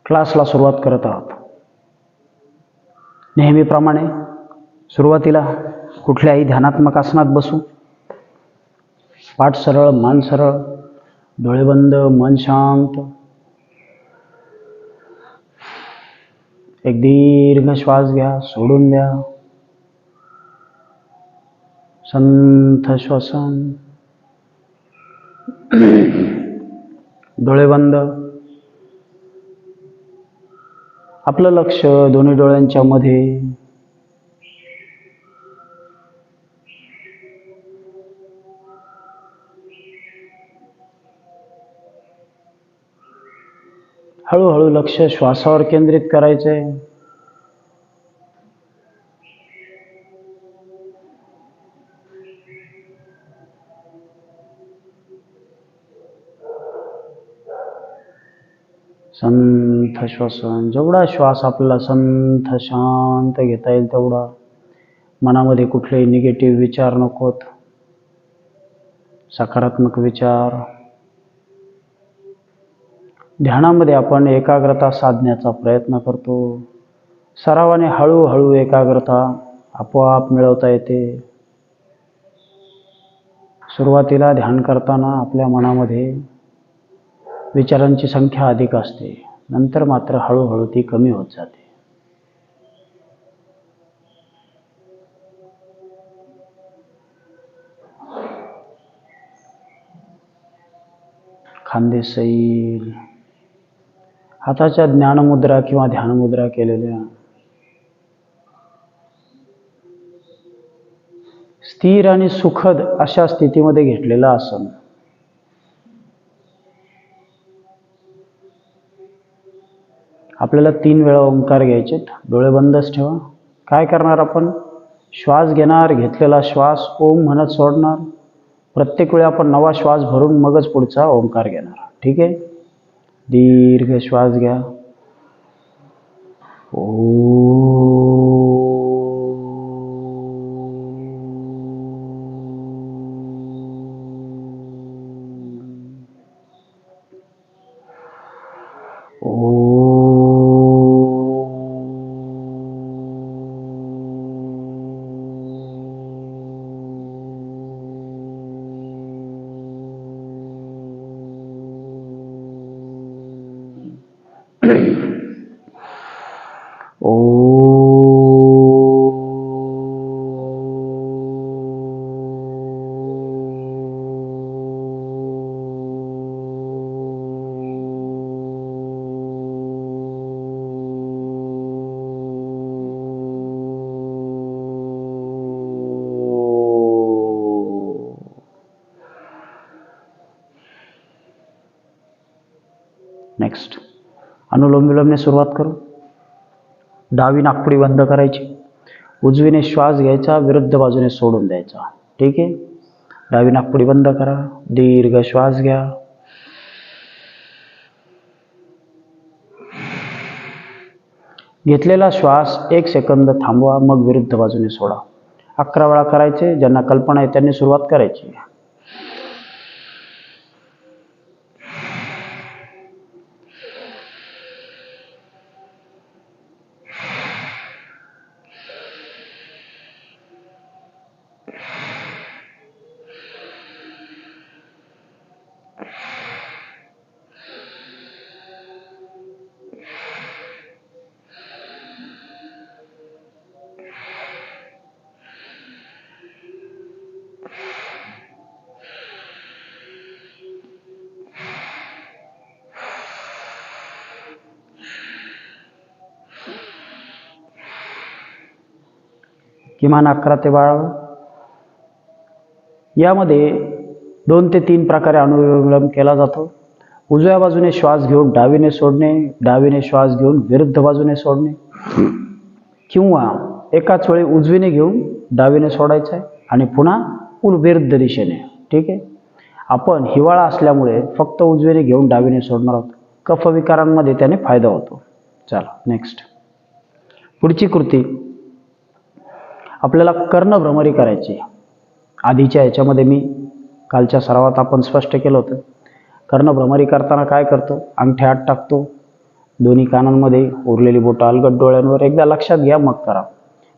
क्लासला सुरुवात करत आहोत. नेहमीप्रमाणे सुरुवातीला कुठल्याही ध्यानात्मक आसनात बसू. पाठ सरळ, मान सरळ, डोळे बंद, मन शांत. एक दीर्घ श्वास घ्या, सोडून द्या. संथ श्वसन. डोळे बंद. आपलं लक्ष दोन्ही डोळ्यांच्या मध्ये. हळूहळू लक्ष श्वासावर केंद्रित करायचे. संथ श्वसन. जेवढा श्वास आपल्याला संथ शांत घेता येईल तेवढा. मनामध्ये कुठलेही निगेटिव्ह विचार नकोत, सकारात्मक विचार. ध्यानामध्ये आपण एकाग्रता साधण्याचा प्रयत्न करतो. सरावाने हळूहळू एकाग्रता आपोआप मिळवता येते. सुरुवातीला ध्यान करताना आपल्या मनामध्ये विचारांची संख्या अधिक असते, नंतर मात्र हळूहळू ती कमी होत जाते. खांदे सैल. हाताच्या ज्ञानमुद्रा किंवा ध्यानमुद्रा केलेल्या. स्थिर आणि सुखद अशा स्थितीमध्ये घेतलेलं आसन. आपल्याला 3 वेळा ओंकार घ्यायचे. डोळे बंदच ठेवा. काय करणार आपण? श्वास घेणार, घेतलेला श्वास ओम म्हणत सोडणार. प्रत्येक वेळी आपण नवा श्वास भरून मगच पुढचा ओंकार घेणार. ठीक आहे. दीर्घ श्वास घ्या. नेक्स्ट अनुलोम विलोमने सुरुवात करू. डावी नाकपुडी बंद करायची. उजवीने श्वास घ्यायचा, विरुद्ध बाजूने सोडून द्यायचा. ठीक आहे. डावी नाकपुडी बंद करा. दीर्घ श्वास घ्या. घेतलेला श्वास 1 सेकंद थांबवा, मग विरुद्ध बाजूने सोडा. 11 वेळा करायचे. ज्यांना कल्पना आहे त्यांनी सुरुवात करायची. किमान 11 ते 12. यामध्ये 2 ते 3 प्रकारे अनुलोम विलोम केला जातो. उजव्या बाजूने श्वास घेऊन डावीने सोडणे, डावीने श्वास घेऊन विरुद्ध बाजूने सोडणे, किंवा एकाच वेळी उजवीने घेऊन डावीने सोडायचं आहे आणि पुन्हा विरुद्ध दिशेने. ठीक आहे. आपण हिवाळा असल्यामुळे फक्त उजवीने घेऊन डावीने सोडणार आहोत. कफ विकारांमध्ये त्याने फायदा होतो. चला नेक्स्ट. पुढची कृती. आपल्याला कर्णभ्रमरी करायची. आधीच्या याच्यामध्ये मी कालच्या सरावात आपण स्पष्ट केलं होतं. कर्णभ्रमरी करताना काय करतो? अंगठे आत टाकतो, दोन्ही कानांमध्ये उरलेली बोटं अलगद डोळ्यांवर. एकदा लक्षात घ्या, मग करा.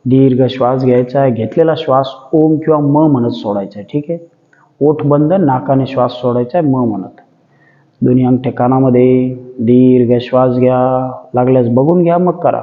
दीर्घ श्वास घ्यायचा आहे. घेतलेला श्वास ओम किंवा म म्हणत सोडायचा आहे. ठीक आहे. ओठ बंद, नाकाने श्वास सोडायचा आहे म म्हणत. दोन्ही अंगठे कानामध्ये. दीर्घ श्वास घ्या. लागल्यास बघून घ्या, मग करा.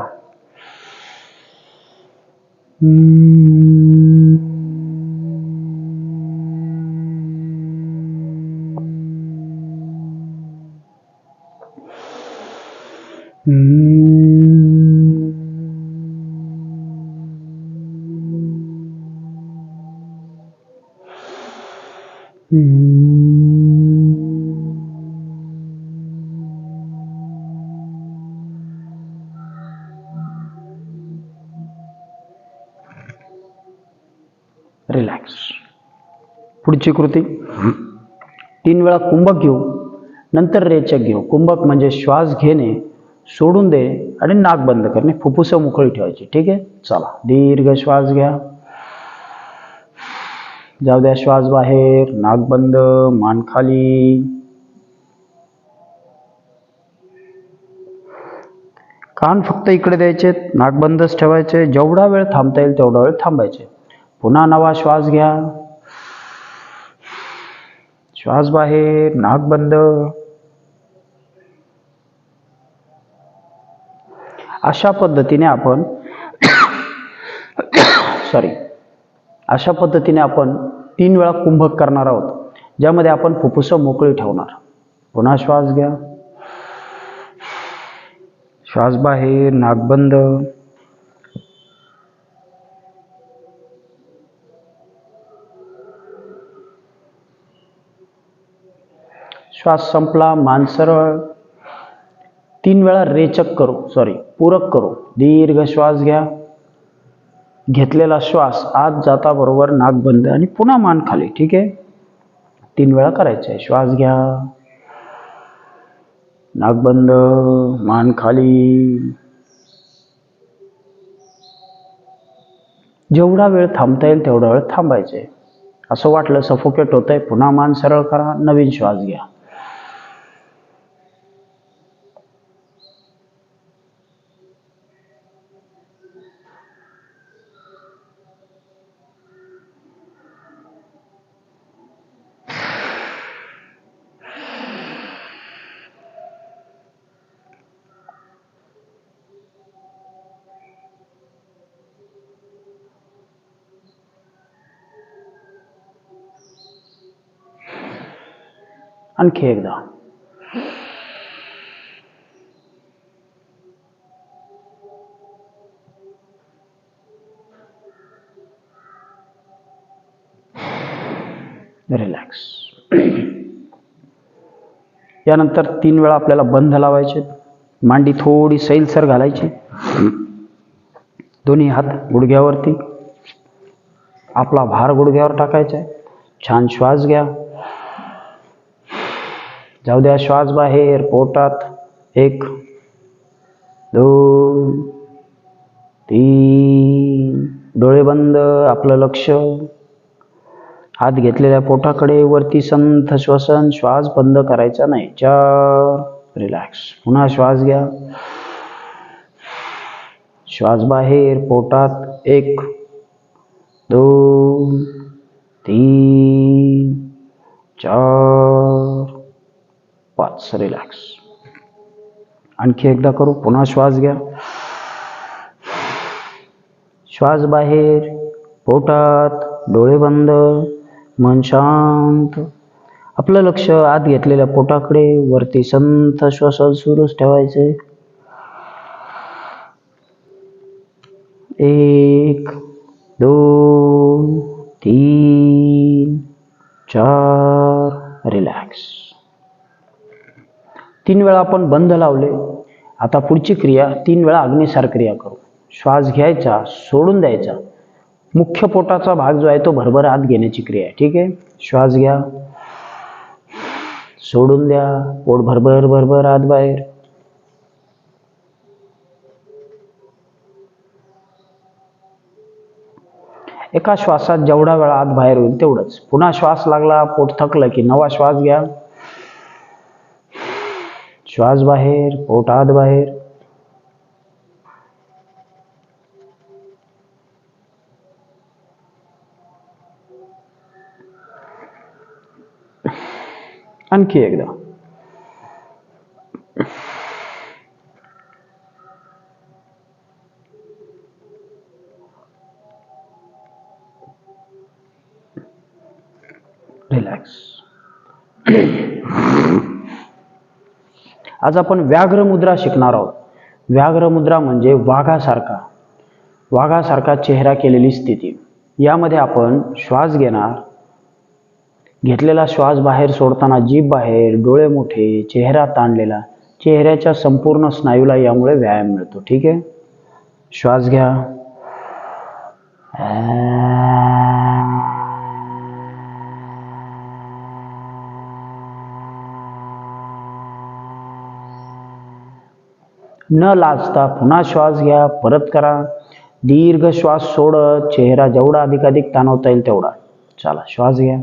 रिलॅक्स. पुढची कृती. 3 वेळा कुंभक घेऊ, नंतर रेचक घेऊ. कुंभक म्हणजे श्वास घेणे, सोडून देणे आणि नाक बंद करणे. फुफ्फुसं मोकळी ठेवायची. ठीक आहे. चला, दीर्घ श्वास घ्या. जाऊ द्या श्वास बाहेर. नाक बंद, मान खाली. कान फक्त इकडे द्यायचे, नाक बंदच ठेवायचे. जेवढा वेळ थांबता येईल तेवढा वेळ थांबायचे. पुन्हा नवा श्वास घ्या. श्वास बाहेर, नाक बंद. अशा पद्धतीने आपण अशा पद्धतीने आपण 3 वेळा कुंभक करणार आहोत, ज्यामध्ये आपण फुफ्फुसं मोकळी ठेवणार. पुन्हा श्वास घ्या. श्वास बाहेर, नाक बंद. श्वास संपला, मान सरळ. 3 वेळा रेचक करू, पूरक करू. दीर्घ श्वास घ्या. घेतलेला श्वास आत जाता बरोबर नाक बंद आणि पुन्हा मान खाली. ठीक आहे. 3 वेळा करायचे आहे. श्वास घ्या. नाक बंद, मान खाली. जेवढा वेळ थांबता येईल तेवढा वेळ थांबायचे. असं वाटलं सफोकेट होतंय, पुन्हा मान सरळ करा. नवीन श्वास घ्या. आणखी एकदा. रिलॅक्स. यानंतर 3 वेळा आपल्याला बंध लावायचे. मांडी थोडी सैलसर घालायची. दोन्ही हात गुडघ्यावरती. आपला भार गुडघ्यावर टाकायचा आहे. छान श्वास घ्या. जाऊ द्या श्वास बाहेर पोटात. 1 2 3. डोळे बंद. आपलं लक्ष हात घेतलेल्या पोटाकडे. वरती संथ श्वसन. श्वास बंद करायचा नाही. 4. रिलॅक्स. पुन्हा श्वास घ्या. श्वास बाहेर पोटात. 1 2 3 4 5. रिलॅक्स. आणखी एकदा करू. पुन्हा श्वास घ्या. श्वास बाहेर पोटात. डोळे बंद. मन शांत. आपलं लक्ष आत घेतलेल्या पोटाकडे. वरती संथ श्वसन सुरूच ठेवायचे. 1 2 3 4. रिलॅक्स. 3 वेळा आपण बंध लावले. आता पुढची क्रिया 3 वेळा अग्निसार क्रिया करू. श्वास घ्यायचा, सोडून द्यायचा. मुख्य पोटाचा भाग जो आहे तो भरभर आत घेण्याची क्रिया आहे. ठीक आहे. श्वास घ्या. सोडून द्या. पोट भरभर भरभर आत बाहेर. एका श्वासात जेवढा वेळ आत बाहेर होईल तेवढंच. पुन्हा श्वास लागला, पोट थकलं की नवा श्वास घ्या. श्वास बाहेर, पोट आत बाहेर. आणखी एकदा. रिलॅक्स. आज आपण व्याघ्र मुद्रा शिकणार आहोत. व्याघ्र मुद्रा म्हणजे वाघासारखा चेहरा केलेली स्थिती. यामध्ये आपण श्वास घेणार, घेतलेला श्वास बाहेर सोडताना जीभ बाहेर, डोळे मोठे, चेहरा ताणलेला. चेहऱ्याच्या संपूर्ण स्नायूला यामुळे व्यायाम मिळतो. ठीक आहे. श्वास घ्या. न लाजता पुन्हा श्वास घ्या. परत करा. दीर्घ श्वास सोडत चेहरा जेवढा अधिकाधिक ताणवता येईल तेवढा. चला, श्वास घ्या.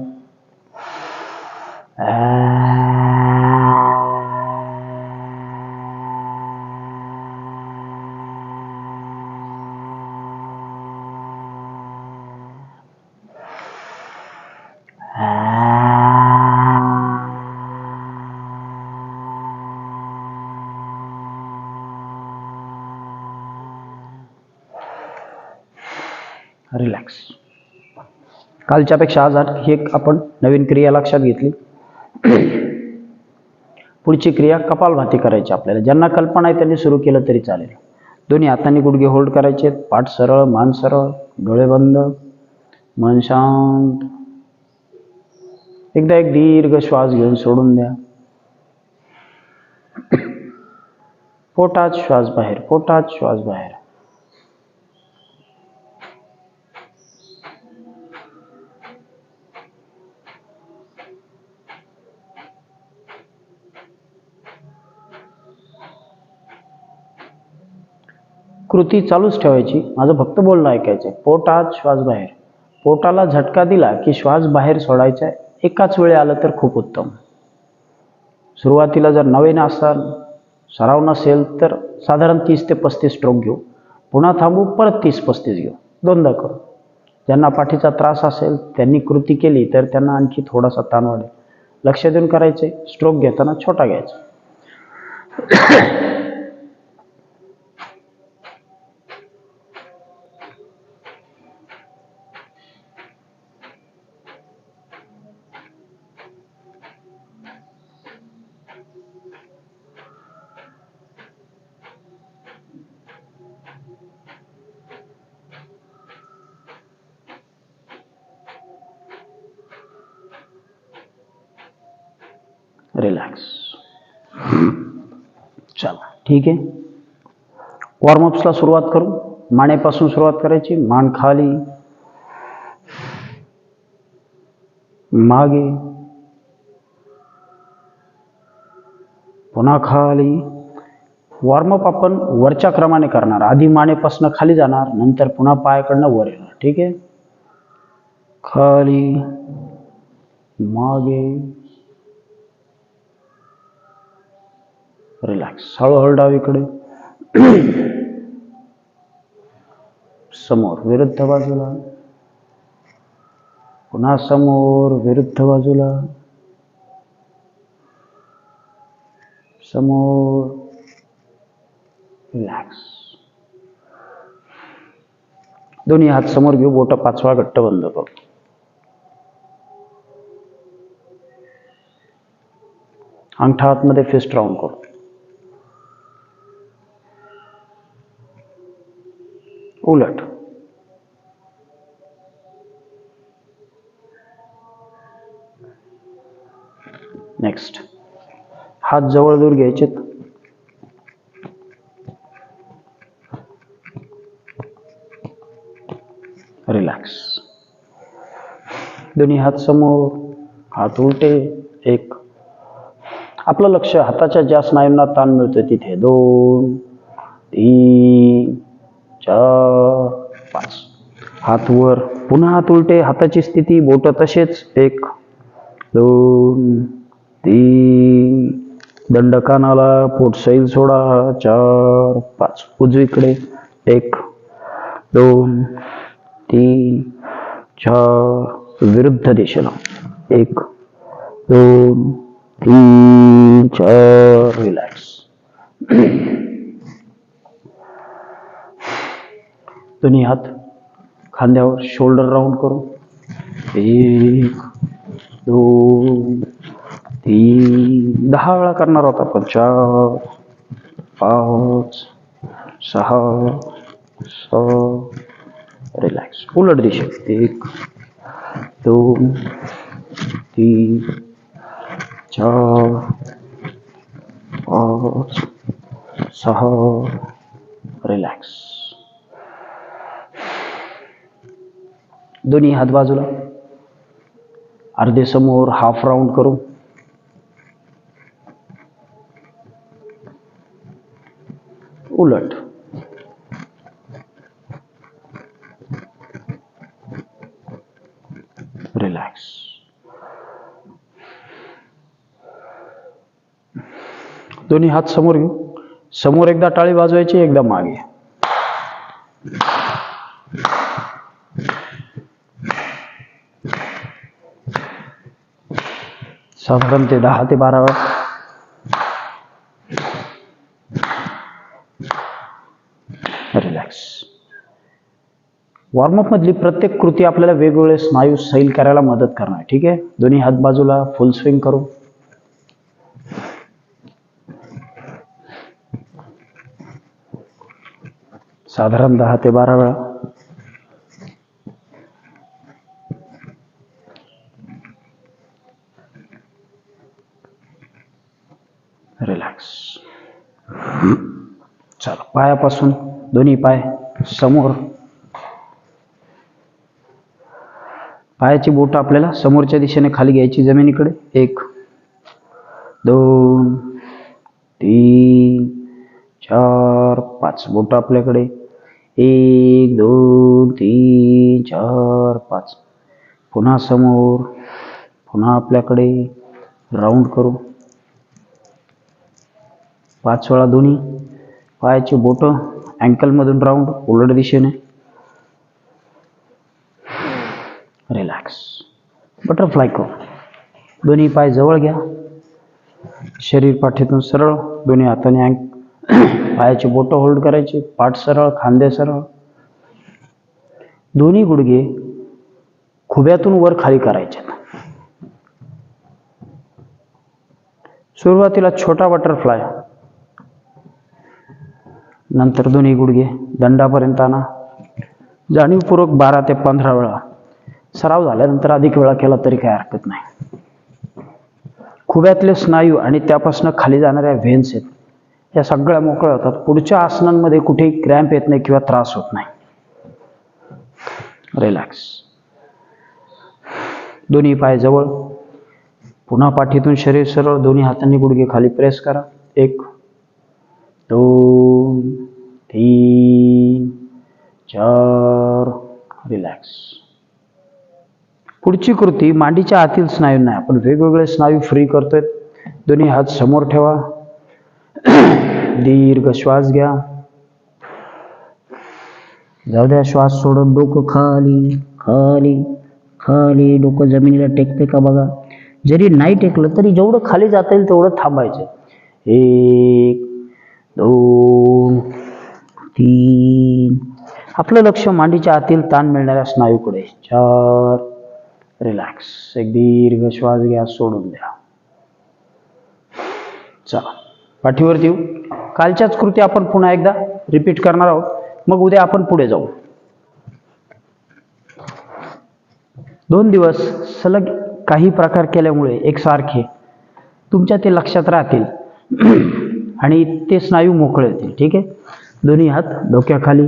रिलॅक्स. कालच्यापेक्षा आज एक आपण नवीन क्रिया लक्षात घेतली. पुढची क्रिया कपालभाती करायची आपल्याला. ज्यांना कल्पना आहे त्यांनी सुरू केलं तरी चालेल. दोन्ही हातांनी गुडघे होल्ड करायचे. पाठ सरळ, मान सरळ, डोळे बंद, मन शांत. एकदा एक दीर्घ श्वास घेऊन सोडून द्या. पोटात श्वास बाहेर, पोटात श्वास बाहेर. कृती चालूच ठेवायची. माझं फक्त बोलणं ऐकायचं. पोटात श्वास बाहेर. पोटाला झटका दिला की श्वास बाहेर सोडायचा. एकाच वेळी आलं तर खूप उत्तम. सुरुवातीला जर नवीन असाल, सराव नसेल तर साधारण 30 ते 35 स्ट्रोक घेऊ. पुन्हा थांबू, परत 30-35 घेऊ. दोनदा करू. ज्यांना पाठीचा त्रास असेल त्यांनी कृती केली तर त्यांना आणखी थोडासा ताण वाढेल. लक्ष देऊन करायचे. स्ट्रोक घेताना छोटा घ्यायचा. रिलॅक्स. चला, ठीक आहे. वॉर्मअप्सला सुरुवात करू. मानेपासून सुरुवात करायची. मान खाली, मागे, पुन्हा खाली. वॉर्मअप आपण वरच्या क्रमाने करणार. आधी मानेपासून खाली जाणार, नंतर पुन्हा पायाकडनं वर येणार. ठीक आहे. खाली, मागे, रिलॅक्स. हळूहळू डावीकडे, समोर, विरुद्ध बाजूला, पुन्हा समोर, विरुद्ध बाजूला, समोर. रिलॅक्स. दोन्ही हात समोर घेऊ. बोट पाचवा घट्ट बंद करू. अंगठा आतमध्ये फिस्ट राऊंड करू. उलट. नेक्स्ट. हात जवळ दूर घ्यायचे. रिलॅक्स. दोन्ही हात समोर, हात उलटे. एक. आपलं लक्ष हाताच्या ज्या स्नायूंना ताण मिळतो तिथे. 2, 3, 4, 5. हात वर, पुन्हा हात उलटे. हाताची स्थिती, बोट तसेच. 1, 2, 3, दंडकानाला, पोट सैल सोडा. 4 5. उजवीकडे 1 2 3 4. विरुद्ध दिशेला 1 2 3 4. रिलॅक्स. दोन्ही हात खांद्यावर, शोल्डर राऊंड करू. 1 2 3. 10 वेळा करणार आहोत आपण. 4 5 6 7. रिलॅक्स. उलट दिशेत 1 2 3 4 5 6. रिलॅक्स. दोन्ही हात बाजूला, अर्धे समोर, हाफ राऊंड करू. उलट. रिलॅक्स. दोन्ही हात समोर घेऊ. समोर एकदा टाळी वाजवायची, एकदा मागे. साधारण ते 10 ते 12 वेळा. रिलॅक्स. वॉर्मअप मधली प्रत्येक कृती आपल्याला वेगवेगळे स्नायू सैल करायला मदत करणार. ठीक आहे. दोन्ही हात बाजूला, फुल स्विंग करू. साधारण 10 ते 12 वेळा. रिलॅक्स. चला, पायापासून दोन्ही पाय समोर. पायाची बोट आपल्याला समोरच्या दिशेने खाली घ्यायची, जमिनीकडे. 1 2 3 4 5. बोट आपल्याकडे. 1 2 3 4 5. पुन्हा समोर, पुन्हा आपल्याकडे. राऊंड करू. 5 वेळा दोन्ही पायाची बोट अँकल मधून राऊंड, उलट दिशेने. रिलॅक्स. बटरफ्लाय करू. दोन्ही पाय जवळ घ्या, शरीर पाठीतून सरळ. दोन्ही हाताने पायाची बोट होल्ड करायची. पाठ सरळ, खांदे सरळ. दोन्ही गुडघे खुब्यातून वर खाली करायचे. सुरुवातीला छोटा बटरफ्लाय, नंतर दोन्ही गुडघे दंडापर्यंत आणा. जाणीवपूर्वक 12 ते 15 वेळा. सराव झाल्यानंतर अधिक वेळा केला तरी काही हरकत नाही. खुब्यातले स्नायू आणि त्यापासून खाली जाणाऱ्या व्हेन्स आहेत, या सगळ्या मोकळ्या होतात. पुढच्या आसनांमध्ये कुठेही क्रॅम्प येत नाही किंवा त्रास होत नाही. रिलॅक्स. दोन्ही पाय जवळ. पुन्हा पाठीतून शरीर सरळ. दोन्ही हातांनी गुडघे खाली प्रेस करा. 1 2 3 4. रिलॅक्स. पुढची कृती मांडीच्या आतील स्नायू नाही, आपण वेगवेगळे स्नायू फ्री करतोय. दोन्ही हात समोर ठेवा. दीर्घ श्वास घ्या. जाऊ द्या. श्वास सोडून डोकं खाली खाली खाली. डोकं जमिनीला टेकते का बघा. जरी नाही टेकलं तरी जेवढं खाली जाता येईल तेवढं थांबायचं. 1 2 3. आपलं लक्ष मांडीच्या आतील ताण मिळणाऱ्या स्नायूकडे. 4. रिलॅक्स. एक दीर्घ श्वास घ्या, सोडून द्या. चला, पाठीवरती येऊ. कालच्याच कृती आपण पुन्हा एकदा रिपीट करणार आहोत. मग उद्या आपण पुढे जाऊ. 2 दिवस सलग काही प्रकार केल्यामुळे एकसारखे तुमच्या ते लक्षात राहतील आणि ते स्नायू मोकळे होतील. ठीक आहे. दोन्ही हात डोक्याखाली.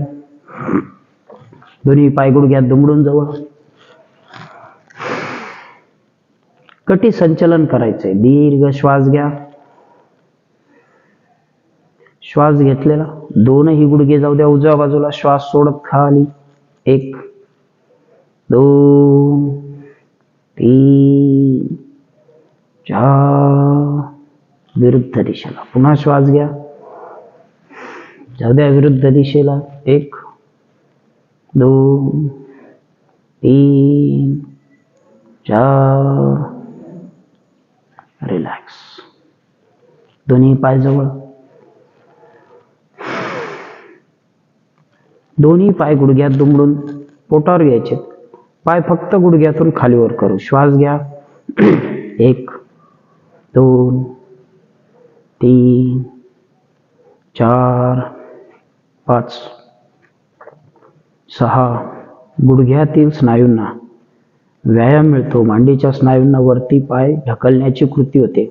दोन्ही पाय गुडघ्यात दुमडून जवळ. कटी संचलन करायचंय. दीर्घ श्वास घ्या. श्वास घेतलेला दोनही गुडघे जाऊ द्या उजव्या बाजूला. श्वास सोडत खाली. 1 2 3 4. विरुद्ध दिशेला. पुन्हा श्वास घ्या, जाऊ द्या विरुद्ध दिशेला. 1 2 3 4. रिलॅक्स. दोन्ही पाय जवळ. दोन्ही पाय गुडघ्यात दुमडून पोटावर घ्यायचे. पाय फक्त गुडघ्यातून खालीवर करू. श्वास घ्या. 1 2 3 4 5 6. गुडघ्यातील स्नायूंना व्यायाम मिळतो. मांडीच्या स्नायूंना वरती पाय ढकलण्याची कृती होते.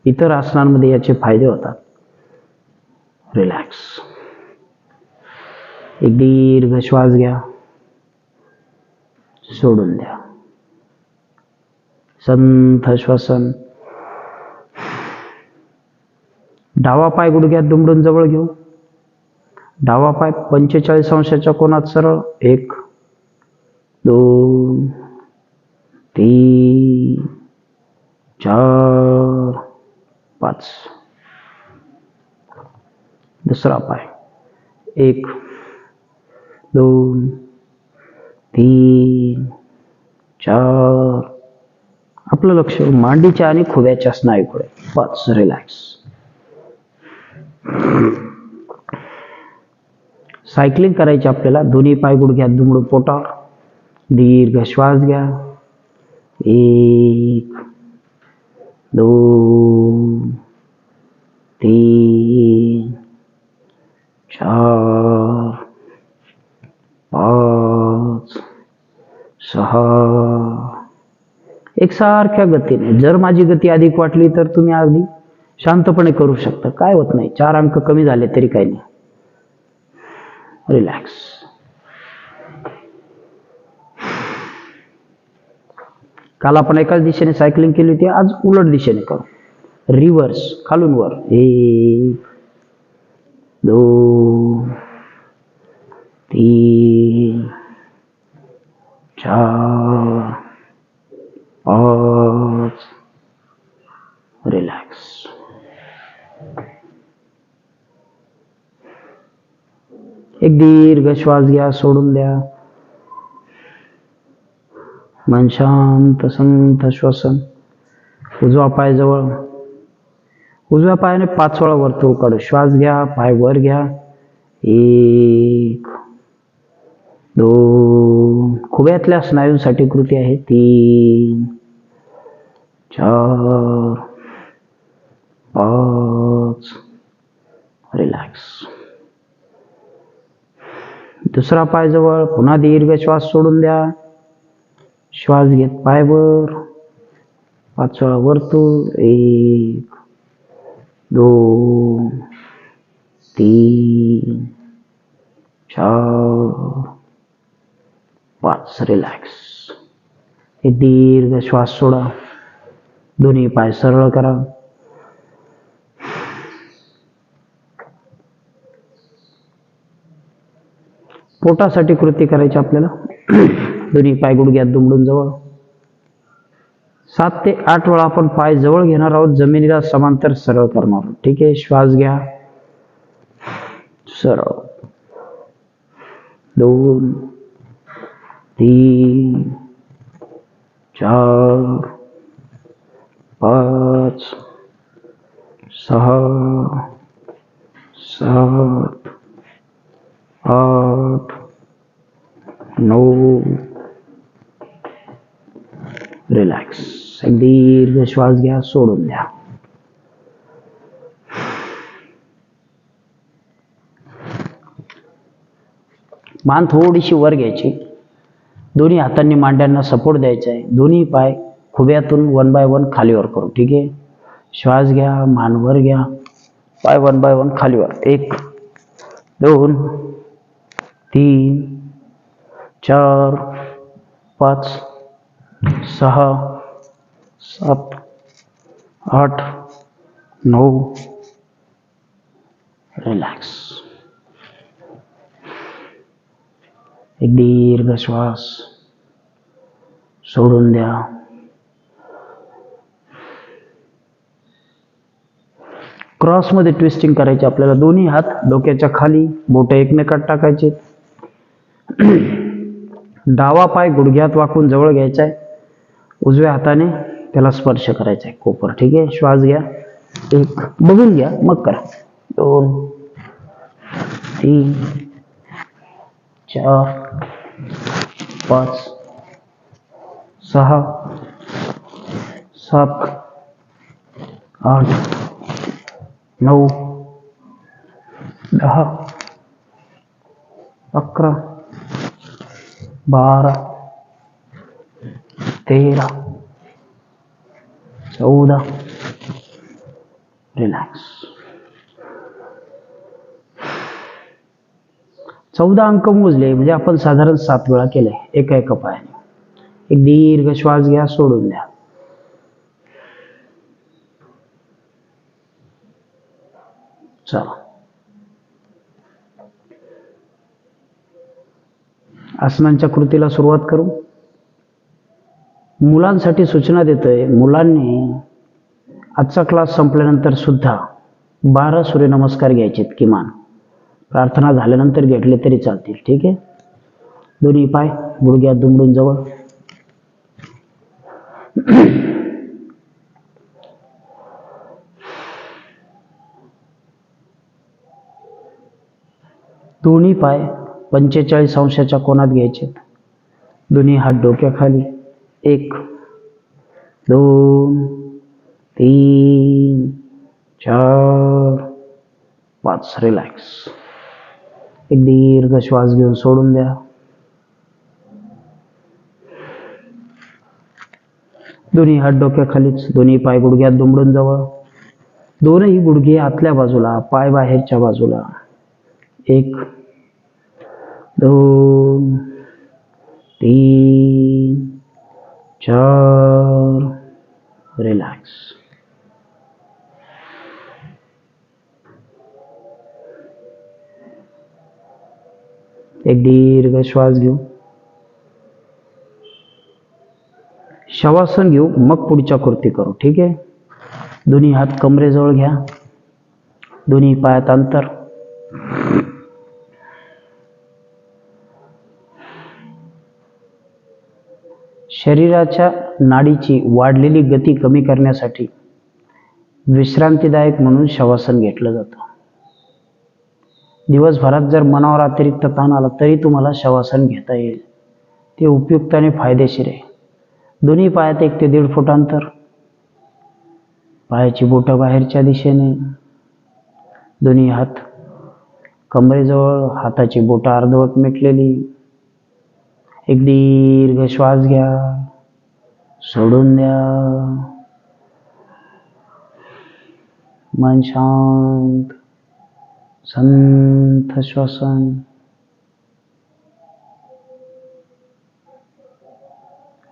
इतर आसनांमध्ये याचे फायदे होतात. रिलॅक्स. एक दीर्घ श्वास घ्या, सोडून द्या. संथ श्वसन. डावा पाय गुडघ्यात दुमडून जवळ घेऊ. डावा पाय 45 अंशाच्या कोनात सरळ. 1 2 3 4 5. दुसरा पाय. 1 2 3 4. आपलं लक्ष मांडीच्या आणि खुद्याच्या स्नायूकडे. 5. रिलॅक्स. सायकलिंग करायची आपल्याला. दोन्ही पाय गुडघ्यात दुमडून पोटावर. दीर्घ श्वास घ्या. 1 2 3 4 5 6. एकसारख्या गतीने. जर माझी गती अधिक वाटली तर तुम्ही अगदी शांतपणे करू शकता, काय होत नाही. 4 अंक कमी झाले तरी काही नाही. रिलॅक्स. काल आपण एकाच दिशेने सायकलिंग केली होती, आज उलट दिशेने करू. रिव्हर्स, खालून वर. 1 2 3 4 5. रिलॅक्स. एक दीर्घ श्वास घ्या, सोडून द्या. मन शांत. संथ श्वसन. उजवा पाय जवळ. उजव्या पायाने 5 वेळा वर्तुळ काढू. श्वास घ्या, पाय वर घ्या. 1 2. खुब्यातल्या स्नायूंसाठी कृती आहे. 3 4 5. रिलॅक्स. दुसरा पाय जवळ. पुन्हा दीर्घ श्वास सोडून द्या. श्वास घेत पाय वर. 5 वेळा वर्तुळ. 1 2 3 4 5. रिलॅक्स. एक दीर्घ श्वास सोडा. दोन्ही पाय सरळ करा. पोटासाठी कृती करायची आपल्याला. दोन्ही पाय गुडघ्यात दुमडून जवळ. 7 ते 8 वेळा आपण पाय जवळ घेणार आहोत. जमिनीला समांतर सरळ करणार आहोत. ठीक आहे. श्वास घ्या. सरळ. 2 3 4 5 6 7 8 9. रिलॅक्स. एक दीर्घ श्वास घ्या, सोडून द्या. मान थोडीशी वर घ्यायची. दोन्ही हातांनी मांड्यांना सपोर्ट द्यायचा आहे. दोन्ही पाय खुब्यातून 1 बाय 1 खालीवर करू. ठीक आहे. श्वास घ्या, मान वर घ्या, पाय 1 बाय 1 खालीवर. 1 2 3 4 5 6 7 8 9. रिलॅक्स. एक दीर्घ श्वास सोडून द्या. क्रॉसमध्ये ट्विस्टिंग करायची आपल्याला. दोन्ही हात डोक्याच्या खाली, बोटं एकमेकात टाकायचे. डावा पाय गुडघ्यात वाकून जवळ घ्यायचा आहे. उजव्या हाताने त्याला स्पर्श करायचा आहे कोपर. ठीक आहे. श्वास घ्या. 1, बघून घ्या मग करा. 2, 3, 4, 5, 6, 7, 8, 9, 10, 11, 12, 13, 14. रिलॅक्स. 14 अंक मोजले म्हणजे आपण साधारण 7 वेळा केले एका पायाने. एक दीर्घ श्वास घ्या, सोडून द्या. चला, आसनांच्या कृतीला सुरुवात करू. मुलांसाठी सूचना देतोय. मुलांनी आजचा क्लास संपल्यानंतर सुद्धा 12 सूर्यनमस्कार घ्यायचेत किमान. प्रार्थना झाल्यानंतर घेतले तरी चालतील. ठीक आहे. दोन्ही पाय गुडघ्यात दुमडून जवळ. दोन्ही पाय 45 अंशाच्या कोनात घ्यायचे. दोन्ही हात डोक्याखाली. 1, 2, 3, 4, 5. रिलॅक्स. एक दीर्घ श्वास घेऊन सोडून द्या. दोन्ही हात डोक्याखालीच. दोन्ही पाय गुडघ्यात दुमडून जवळ. दोनही गुडघे आतल्या बाजूला, पाय बाहेरच्या बाजूला. 1, 2, 3, 4. रिलॅक्स. एक दीर्घ श्वास घेऊ. शवासन घेऊ, मग पुढच्या कृती करू. ठीक आहे. दोन्ही हात कमरेजवळ घ्या. दोन्ही पायात अंतर. शरीराच्या नाडीची वाढलेली गती कमी करण्यासाठी विश्रांतीदायक म्हणून शवासन घेतलं जातं. दिवसभरात जर मनावर अतिरिक्त ताण आला तरी तुम्हाला शवासन घेता येईल. ते उपयुक्त आणि फायदेशीर आहे. दोन्ही पायात 1 ते 1.5 फूट अंतर. पायाची बोटं बाहेरच्या दिशेने. दोन्ही हात कमरेजवळ, हाताची बोटं अर्धवट मिटलेली. एक दीर्घ श्वास घ्या, सोडून द्या. मन शांत, संथ श्वसन.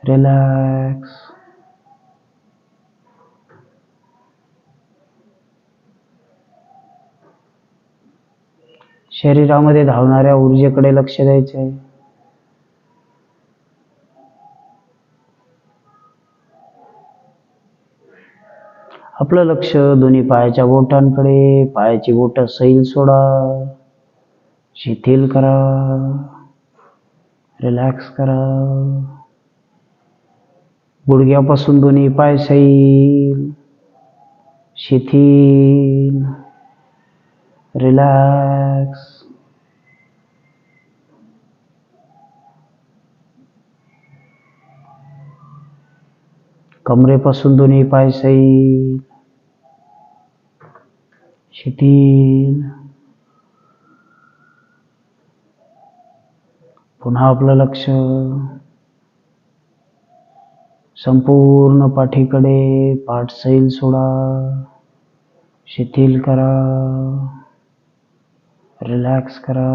रिलॅक्स. शरीरामध्ये धावणाऱ्या ऊर्जेकडे लक्ष द्यायचे. आपलं लक्ष दोन्ही पायाच्या बोटांकडे. पायाची बोटं सैल सोडा, शिथिल करा, रिलॅक्स करा. गुडघ्यापासून दोन्ही पाय सैल, शिथिल, रिलॅक्स. कमरेपासून दोन्ही पाय सैल, शिथिल. पुन्हा आपलं लक्ष संपूर्ण पाठीकडे. पाठ सैल सोडा, शिथिल करा, रिलॅक्स करा.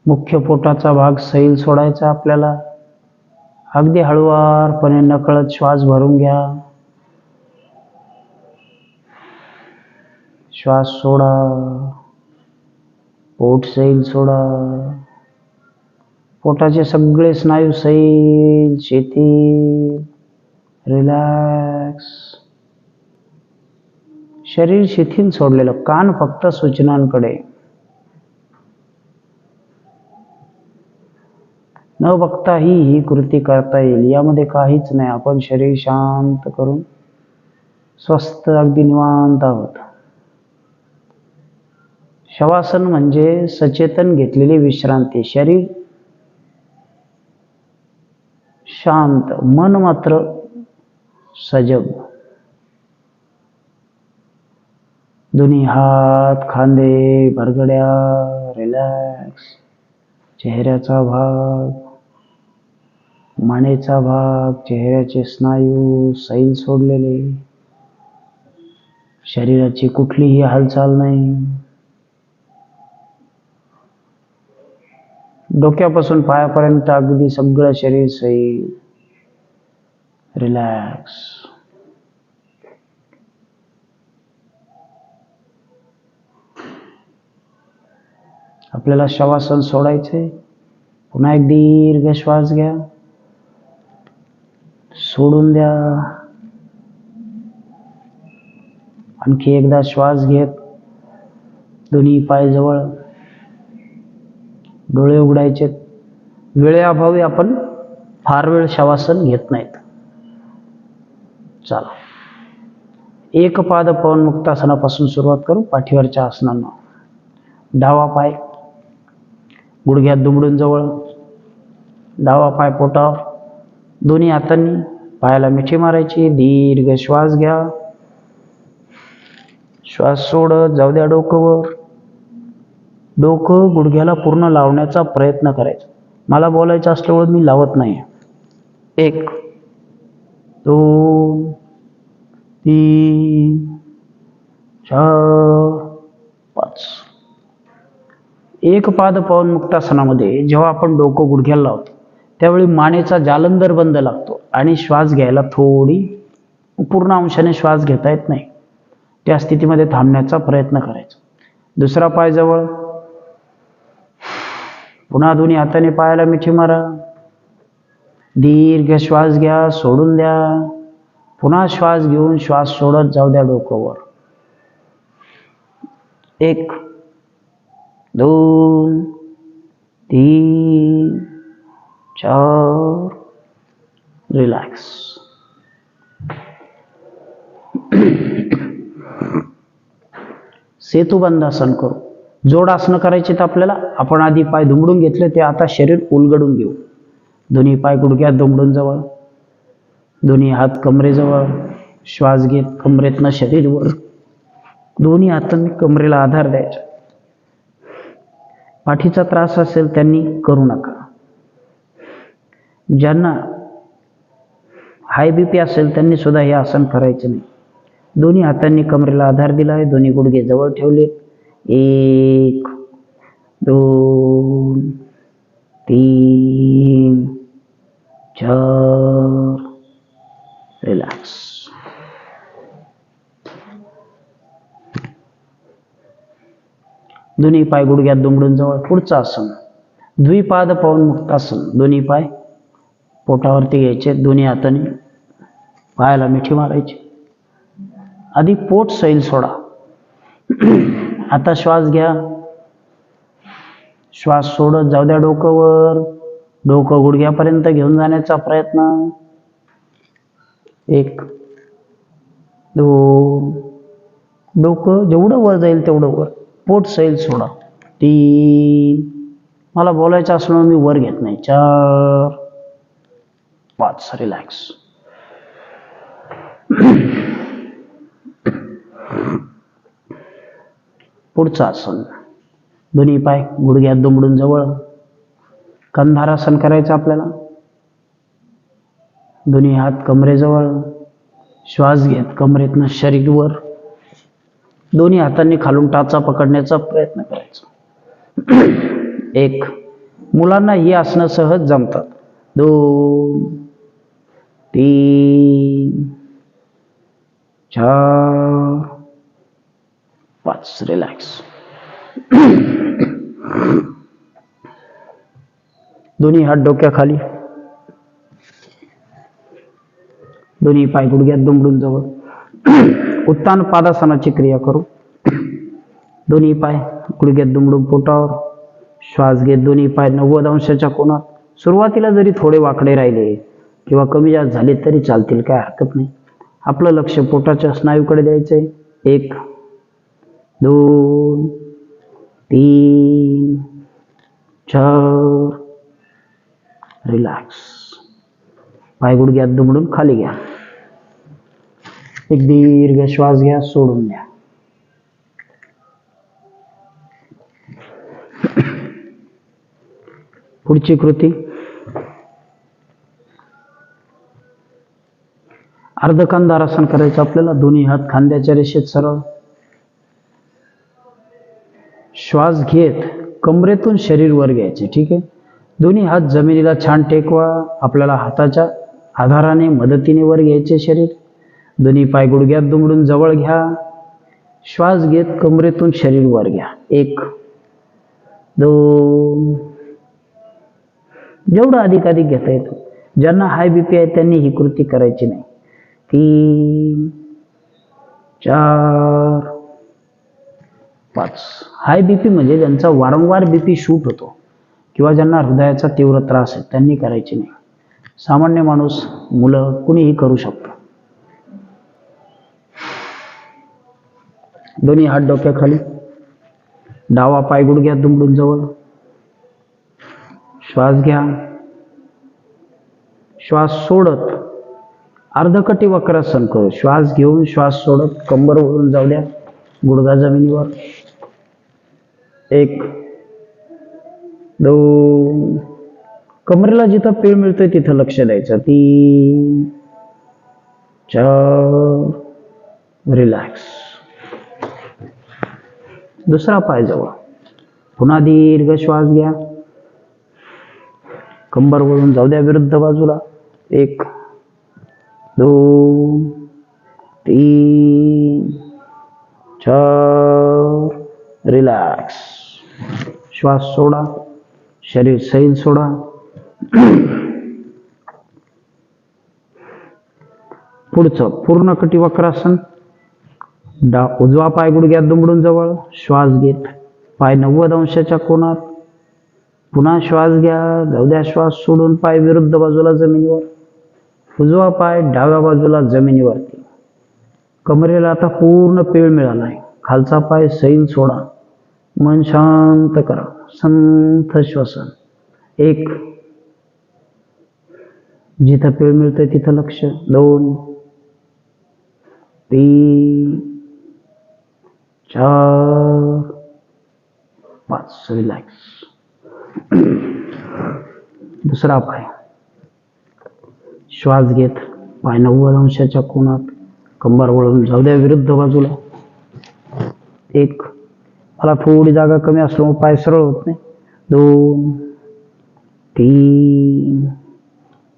मुख्य पोटाचा भाग सैल सोडायचा आपल्याला. अगदी हळुवारपणे नकळत श्वास भरून घ्या. श्वास सोडा. पोट सैल सोडा. पोटाचे सगळे स्नायू सैल शिथिल, रिलॅक्स. शरीर शिथिल सोडलेलं, कान फक्त सूचनांकडे. न बघताही ही कृती करता येईल. यामध्ये काहीच नाही. आपण शरीर शांत करून स्वस्थ अगदी निवांत आहोत. शवासन म्हणजे सचेतन घेतलेली विश्रांती. शरीर शांत, मन मात्र सजग. दोन्ही हात, खांदे, बरगड्या रिलॅक्स. चेहऱ्याचा भाग, मानेचा भाग, चेहऱ्याचे स्नायू सैल सोडलेले. शरीराची कुठलीही हालचाल नाही. डोक्यापासून पायापर्यंत अगदी सगळं शरीर सैल, रिलॅक्स. आपल्याला शवासन सोडायचे. पुन्हा एक दीर्घ श्वास घ्या, सोडून द्या. आणखी एकदा श्वास घेत दोन्ही पाय जवळ, डोळे उघडायचे. वेळेअभावी आपण फार वेळ शवासन घेत नाहीत. चला, एक पाद पवन मुक्तासनापासून सुरुवात करू. पाठीवरच्या आसनांना. डावा पाय गुडघ्यात दुमडून जवळ, डावा पाय पोटावर, दोन्ही हातांनी पायाला मिठी मारायची. दीर्घ श्वास घ्या, श्वास सोडत जाऊ द्या डोकंवर. डोकं गुडघ्याला पूर्ण लावण्याचा प्रयत्न करायचा. मला बोलायचं असल्यामुळे मी लावत नाही. 1 2 3 4 5. एक पाद पवन मुक्तासनामध्ये जेव्हा आपण डोकं गुडघ्याला लावतो त्यावेळी मानेचा जालंधर बंद लागतो आणि श्वास घ्यायला थोडी पूर्ण अंशाने श्वास घेता येत नाही. त्या स्थितीमध्ये थांबण्याचा प्रयत्न करायचा. दुसरा पाय जवळ, पुन्हा दोन्ही हाताने पायाला मिठी मारा. दीर्घ श्वास घ्या, सोडून द्या. पुन्हा श्वास घेऊन श्वास सोडत जाऊ द्या डोकंवर. 1 2 3 4. रिलॅक्स. सेतुबंधासन करू. जोडासनं करायची तर आपल्याला. आपण आधी पाय दुमडून घेतले, ते आता शरीर उलगडून घेऊ. दोन्ही पाय गुडघ्यात दुमडून जवळ, दोन्ही हात कमरेजवळ. श्वास घेत कमरेतनं शरीरवर, दोन्ही हातांनी कमरेला आधार द्यायचा. पाठीचा त्रास असेल त्यांनी करू नका. ज्यांना हाय बीपी असेल त्यांनी सुद्धा हे आसन करायचे नाही. दोन्ही हातांनी कमरेला आधार दिला आहे, दोन्ही गुडघे जवळ ठेवलेत. 1 2 3 4. रिलॅक्स. दोन्ही पाय गुडघ्यात दुमडून जवळ. पुढचं आसन द्विपाद पवन मुक्तासन. दोन्ही पाय पोटावरती घ्यायचे, दोन्ही हाताने पायाला मिठी मारायची. आधी पोट सैल सोडा. आता श्वास घ्या, श्वास सोडत जाऊ द्या डोकंवर. डोकं गुडघ्यापर्यंत घेऊन जाण्याचा प्रयत्न. 1 2. डोकं जेवढं वर जाईल तेवढं वर. पोट सैल सोडा. 3. मला बोलायचं असलं मी वर घेत नाही. 4 5. रिलॅक्स. पुढचं आसन दोन्ही पाय गुडघ्यात दुमडून जवळ. कंधारासन करायचं आपल्याला. दोन्ही हात कमरेजवळ. श्वास घेत कमरेतनं शरीरवर, दोन्ही हातांनी खालून टाचा पकडण्याचा प्रयत्न करायचा. 1. मुलांना ही आसनं सहज जमतात. 2 3 4 5. रिलॅक्स. दोन्ही हात डोक्याखाली, दोन्ही पाय गुडघ्यात दुमडून जवळ. उत्तान पादासनाची क्रिया करू. दोन्ही पाय गुडघ्यात दुमडून पोटावर. श्वास घेत दोन्ही पाय 90 अंशाच्या कोनात. सुरुवातीला जरी थोडे वाकडे राहिले किंवा कमी जास्त झाले तरी चालतील, काय हरकत नाही. आपलं लक्ष पोटाच्या स्नायूकडे द्यायचंय. 1 2 3 4. रिलॅक्स. पाय गुडघ्यात दुमडून खाली घ्या. एक दीर्घ श्वास घ्या, सोडून द्या. पुढची कृती अर्धकंदारासन करायचं आपल्याला. दोन्ही हात खांद्याच्या रेषेत सरळ. श्वास घेत कमरेतून शरीर वर घ्यायचे. ठीक आहे. दोन्ही हात जमिनीला छान टेकवा. आपल्याला हाताच्या आधाराने मदतीने वर घ्यायचे शरीर. दोन्ही पाय गुडघ्यात दुमडून जवळ घ्या. श्वास घेत कमरेतून शरीर वर घ्या. 1 2. जेवढं अधिकाधिक घेता येतं. ज्यांना हाय बीपी आहे त्यांनी ही कृती करायची नाही. 3 4 5. हाय बीपी म्हणजे ज्यांचा वारंवार बीपी शूट होतो किंवा ज्यांना हृदयाचा तीव्र त्रास आहे त्यांनी करायची नाही. सामान्य माणूस, मुलं, कुणीही करू शकतो. दोन्ही हात डोक्याखाली. डावा पाय गुडघ्यात दुमडून जवळ. श्वास घ्या. श्वास सोडत अर्धकटी वक्रासन करू. श्वास घेऊन श्वास सोडत कंबर वळून जाऊ द्या. गुडघा जमिनीवर. 1 2. कमरेला जिथं पीळ मिळतोय तिथं लक्ष द्यायचं. 3 4. रिलॅक्स. दुसरा पाय जवळ. पुन्हा दीर्घ श्वास घ्या. कंबर वळून जाऊ द्या विरुद्ध बाजूला. 1 2 3 4. रिलॅक्स. श्वास सोडा. शरीर सैल सोडा. पुढचं पूर्ण कटी वक्रासन. उजवा पाय गुडघ्यात दुमडून जवळ. श्वास घेत पाय 90 अंशाच्या कोनात. पुन्हा श्वास घ्या. जाऊ द्या श्वास सोडून. पाय विरुद्ध बाजूला जमिनीवर. उजवा पाय डाव्या बाजूला जमिनीवरती. कमरेला आता पूर्ण पीळ मिळाला आहे. खालचा पाय सैल सोडा. मन शांत करा. संथ श्वसन. 1 जिथं पीळ मिळतंय तिथं लक्ष. 2 3 4 5. रिलॅक्स. दुसरा पाय. श्वास घेत पाय 90 अंशाच्या कोनात. कंबर वळून जाऊ द्या विरुद्ध बाजूला. 1. मला थोडी जागा कमी असल्यामुळे पाय सरळ होत नाही. 2 3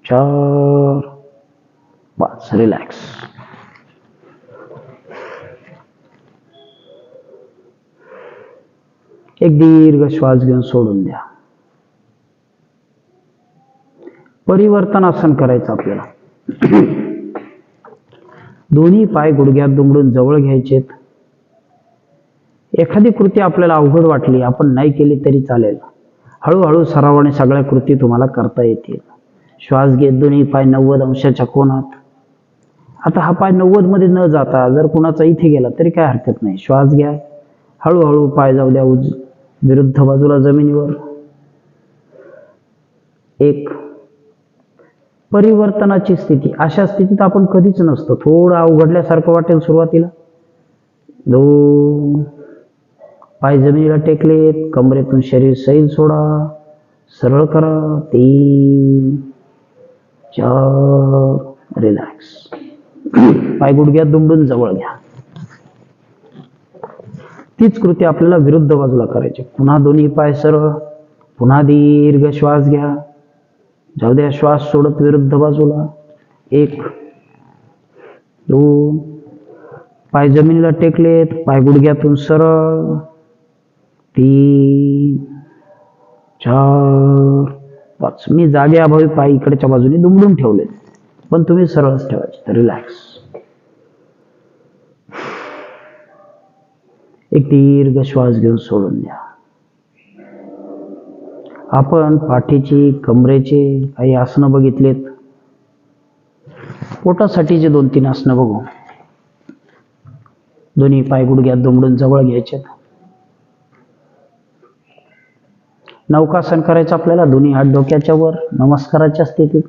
4 5. रिलॅक्स. एक दीर्घ श्वास घेऊन सोडून द्या. परिवर्तनासन करायचं आपल्याला. दोन्ही पाय गुडघ्यात दुमडून जवळ घ्यायचेत. एखादी कृती आपल्याला अवघड वाटली, आपण नाही केली तरी चालेल. हळूहळू सरावाने सगळ्या कृती तुम्हाला करता येतील. श्वास घेत दोन्ही पाय 90 अंशाच्या कोनात. आता हा पाय 90 मध्ये न जाता जर कुणाचा इथे गेला तरी काय हरकत नाही. श्वास घ्या. हळूहळू पाय जाऊ द्या विरुद्ध बाजूला जमिनीवर. 1. परिवर्तनाची स्थिती. अशा स्थितीत आपण कधीच नसतो. थोडं अवघडल्यासारखं वाटेल सुरुवातीला. 2. पाय जमिनीला टेकलेत. कमरेतून शरीर सैल सोडा. सरळ करा. 3 4. रिलॅक्स. पाय गुडघ्यात दुमडून जवळ घ्या. तीच कृती आपल्याला विरुद्ध बाजूला करायची. पुन्हा दोन्ही पाय सरळ. पुन्हा दीर्घ श्वास घ्या. जाऊ द्या श्वास सोडत विरुद्ध बाजूला. 1 2. पाय जमिनीला टेकलेत. पाय गुडघ्यातून सरळ. 3 4 5. मी जागेअभावी पाय इकडच्या बाजूने दुमडून ठेवले, पण तुम्ही सरळच ठेवायचे. रिलॅक्स. एक दीर्घ श्वास घेऊन सोडून द्या. आपण पाठीची, कमरेचे काही आसनं बघितलेत. पोटासाठीचे 2-3 आसनं बघू. दोन्ही पाय गुडघ्यात दुमडून जवळ घ्यायचे. नौकासन करायचं आपल्याला. दोन्ही हात डोक्याच्या वर नमस्काराच्या स्थितीत.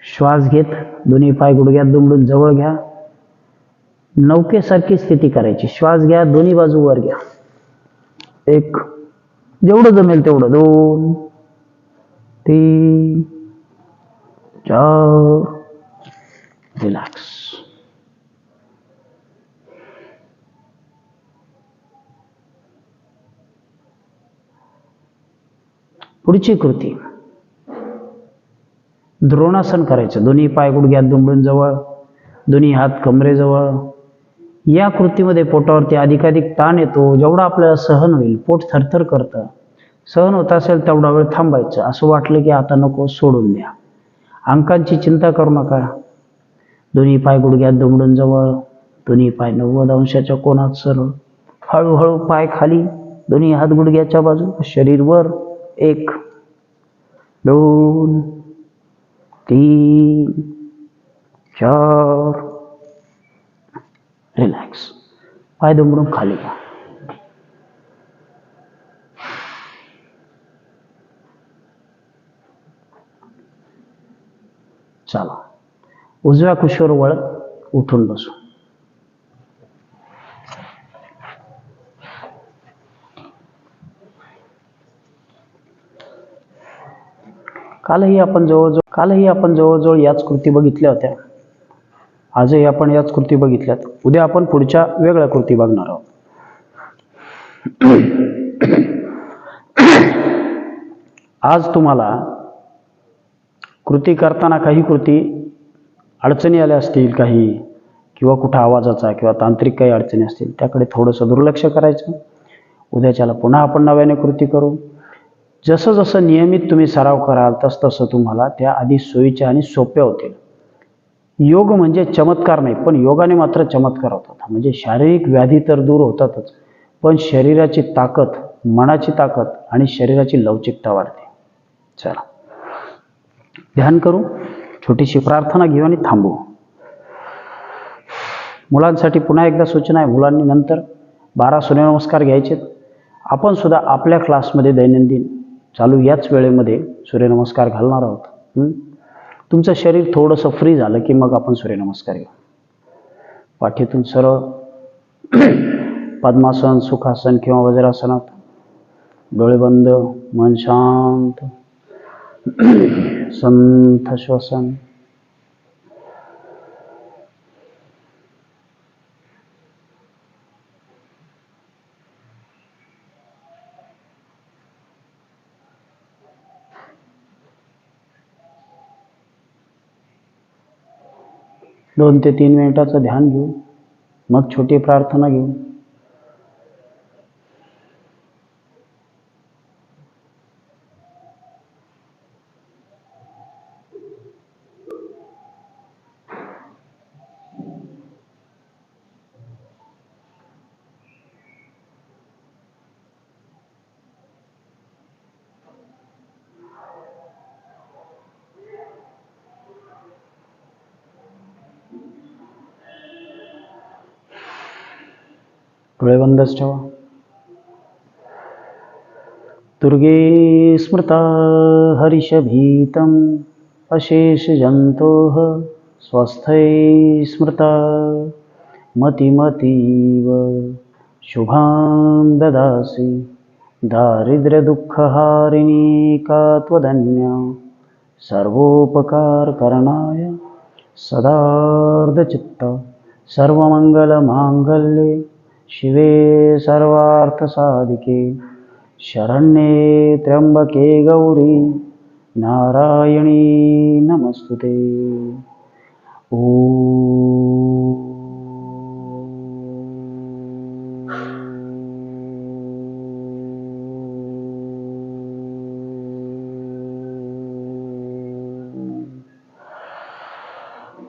श्वास घेत दोन्ही पाय गुडघ्यात दुमडून जवळ घ्या. नौकेसारखी स्थिती करायची. श्वास घ्या, दोन्ही बाजू वर घ्या. 1, जेवढं जमेल तेवढं. 2, 3, 4. रिलॅक्स. पुढची कृती द्रोणासन करायचं. दोन्ही पाय गुडघ्यात दुमडून जवळ, दोन्ही हात कमरेजवळ. या कृतीमध्ये पोटावरती अधिकाधिक ताण येतो. जेवढा आपल्याला सहन होईल. पोट थरथर करतं. सहन होत असेल तेवढा वेळ थांबायचं. असं वाटलं की आता नको, सोडून द्या. अंकांची चिंता करू नका. दोन्ही पाय गुडघ्यात दुमडून जवळ, दोन्ही पाय 90 अंशाच्या कोनात सरळ. हळूहळू पाय खाली, दोन्ही हात गुडघ्याच्या बाजू, शरीर वर. 1, 2, 3, 4. रिलॅक्स. पाय दुमडून खाली घ्या. चला, उजव्या कुशीवर वळत उठून बसू. कालही आपण जवळजवळ याच कृती बघितल्या होत्या. आजही आपण याच कृती बघितल्यात. उद्या आपण पुढच्या वेगळ्या कृती बघणार आहोत. आज तुम्हाला कृती करताना काही कृती अडचणी आल्या असतील काही, किंवा कुठं आवाजाचा किंवा तांत्रिक काही अडचणी असतील, त्याकडे थोडंसं दुर्लक्ष करायचं. उद्याच्याला पुन्हा आपण नव्याने कृती करू. जसं जसं नियमित तुम्ही सराव कराल तसं तुम्हाला त्या आधी सोयीच्या आणि सोप्या होतील. योग म्हणजे चमत्कार नाही, पण योगाने मात्र चमत्कार होतात. म्हणजे शारीरिक व्याधी तर दूर होतातच, पण शरीराची ताकद, मनाची ताकद आणि शरीराची लवचिकता वाढते. चला, ध्यान करू. छोटीशी प्रार्थना घेऊ आणि थांबू. मुलांसाठी पुन्हा एकदा सूचना आहे. मुलांनी नंतर 12 सूर्यनमस्कार घ्यायचे. आपण सुद्धा आपल्या क्लासमध्ये दैनंदिन चालू याच वेळेमध्ये सूर्यनमस्कार घालणार आहोत. तुमचं शरीर थोडंसं फ्री झालं की मग आपण सूर्यनमस्कार घेऊ. पाठीतून सरळ पद्मासन, सुखासन किंवा वज्रासनात. डोळे बंद, मन शांत. संथ श्वसन. दोन ते 3 मिनिटाचं ध्यान घेऊ, मग छोटी प्रार्थना घेऊ. डोळे बंदच ठेवा. दुर्गे स्मृता हरिषभीतं अशेष जंतोः स्वस्थै स्मृता मतिमतीव शुभां ददासि दारिद्र्यदुःखहारिणी का त्वदन्या सर्वोपकारकरणाय सदार्धचित्ता सर्वमंगलमांगल्ये शिवे सर्वार्थसाधिके शरण्ये त्र्यंबके गौरी नारायणी नमस्तुते. ओम.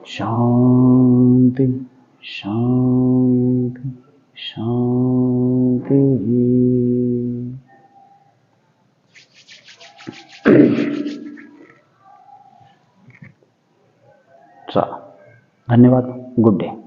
शांती शांती शांती. चला, धन्यवाद. Good day.